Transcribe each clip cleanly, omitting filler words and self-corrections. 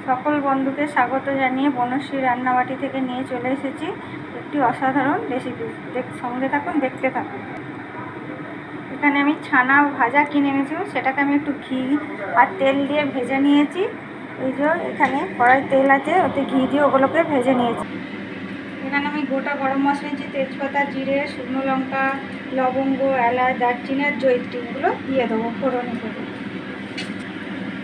সকল বন্ধুকে স্বাগত জানিয়ে বনশ্রী রান্নাবাটি থেকে নিয়ে চলে এসেছি একটি অসাধারণ রেসিপি। সঙ্গে থাকুন, দেখতে থাকুন। এখানে আমি ছানা ভাজা কিনে এনেছিলাম, সেটাকে আমি একটু ঘি আর তেল দিয়ে ভেজে নিয়েছি। এই যে এখানে কড়াই তেল আছে, ওতে ঘি দিয়ে ওগুলোকে ভেজে নিয়েছি। এখানে আমি গোটা গরম মশলা নিয়েছি, তেজপাতা, জিরে, শুকনো লঙ্কা, লবঙ্গ, এলাচ, দারচিনি আর জয়িত্রী, এগুলো দিয়ে দেবো ফোড়নে করে।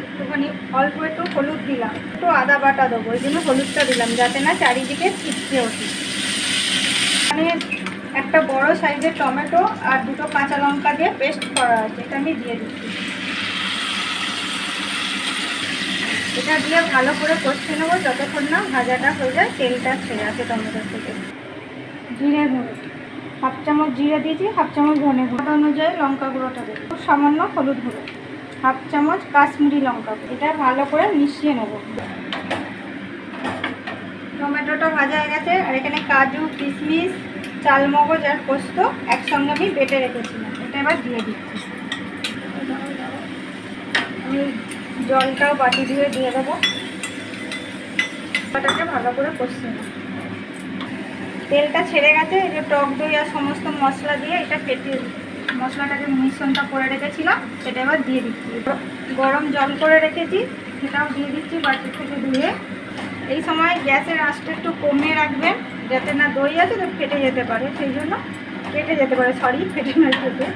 একটুখানি অল্প একটু হলুদ দিলাম, একটু আদা বাটা দেবো, ওই জন্য হলুদটা দিলাম যাতে না চারিদিকে ছিটকে ওঠে। মানে একটা বড় সাইজের টমেটো আর দুটো কাঁচা লঙ্কা দিয়ে পেস্ট করা আছে, এটা আমি দিয়ে দিচ্ছি। এটা দিয়ে ভালো করে কষে নেবো যতক্ষণ না ভাজাটা হয়ে যায়, তেলটা ছেড়ে আসে টমেটোর থেকে। জিরে গুঁড়ো হাফ চামচ জিরে দিয়েছি, হাফ চামচ ধনে গুঁড়ো অনুযায়ী লঙ্কা গুঁড়োটা দেবো, খুব সামান্য হলুদ গুঁড়ো, হাফ চামচ কাশ্মীরি লঙ্কা। এটা ভালো করে মিশিয়ে নেব। টমেটোটা ভাজা হয়ে গেছে, আর এখানে কাজু, কিশমিশ, চালমগজ আর পোস্ত একসঙ্গে আমি বেটে রেখেছিলাম, এটা এবার দিয়ে দিচ্ছি। আমি জলটাও বাটি দিয়ে দিয়ে দেবো। ওটাকে ভালো করে কষিয়ে নেব। তেলটা ছেড়ে গেছে, এই যে টক দই আর সমস্ত মশলা দিয়ে এটা ফেটিয়ে মশলাটাকে মিশ্রণটা করে রেখেছিলাম, সেটা এবার দিয়ে দিচ্ছি। গরম জল করে রেখেছি, সেটাও দিয়ে দিচ্ছি বাটি থেকে ধুয়ে। এই সময় গ্যাসের আঁচটা একটু কমিয়ে রাখবেন, যাতে না দই আছে তো ফেটে যেতে পারে, সেই জন্য ফেটে না যেতে।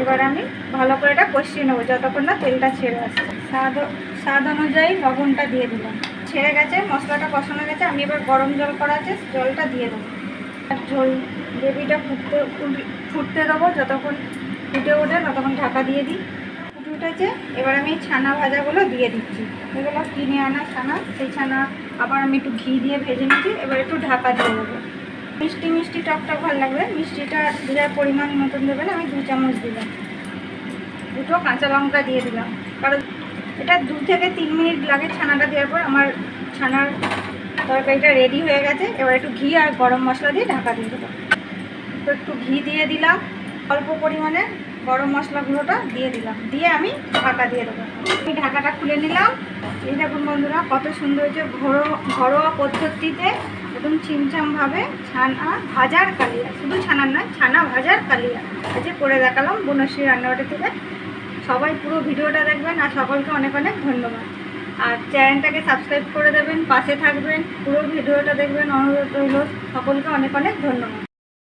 এবার আমি ভালো করে এটা কষিয়ে নেবো যতক্ষণ না তেলটা ছেড়ে আসছে। স্বাদ অনুযায়ী লবণটা দিয়ে দিলাম। ছেড়ে গেছে, মশলাটা কষানো গেছে, আমি এবার গরম জল করা আছে, জলটা দিয়ে দেবো। ঝোল গ্রেভিটা ফুটতে দেবো, যতক্ষণ ফুটে ওঠে ততক্ষণ ঢাকা দিয়ে দিই। ফুটে উঠেছে, এবার আমি ছানা ভাজাগুলো দিয়ে দিচ্ছি। এগুলো কিনে আনা ছানা, সেই ছানা আবার আমি একটু ঘি দিয়ে ভেজে নিচ্ছি। এবার একটু ঢাকা দিয়ে দেবো। মিষ্টি মিষ্টি টকটক ভালো লাগবে, মিষ্টিটা দিলে পরিমাণ মতন দেবেন। আমি 2 চামচ দিলাম। দুটো কাঁচা লঙ্কা দিয়ে দিলাম, কারণ এটা 2 থেকে 3 মিনিট লাগে ছানাটা দেওয়ার পর। আমার ছানার তরকারিটা রেডি হয়ে গেছে। এবার একটু ঘি আর গরম মশলা দিয়ে ঢাকা দিয়ে দেবো। তো একটু ঘি দিয়ে দিলাম, অল্প পরিমাণে গরম মশলা গুঁড়োটা দিয়ে দিলাম, দিয়ে আমি ঢাকা দিয়ে দেবো। আমি ঢাকাটা খুলে নিলাম। এই দেখুন বন্ধুরা, কত সুন্দর হয়েছে। ঘরোয়া পদ্ধতিতে একদম ছিমছামভাবে ছানা ভাজার কালিয়া, শুধু ছানার নয়, ছানা ভাজার কালিয়া আজকে করে দেখালাম বনশ্রী রান্নাবাটি থেকে। সবাই পুরো ভিডিওটা দেখবেন, আর সকলকে অনেক অনেক ধন্যবাদ। আর চ্যানেলটাকে সাবস্ক্রাইব করে দেবেন, পাশে থাকবেন, পুরো ভিডিওটা দেখবেন, অনুরোধ রইল। সকলকে অনেক অনেক ধন্যবাদ।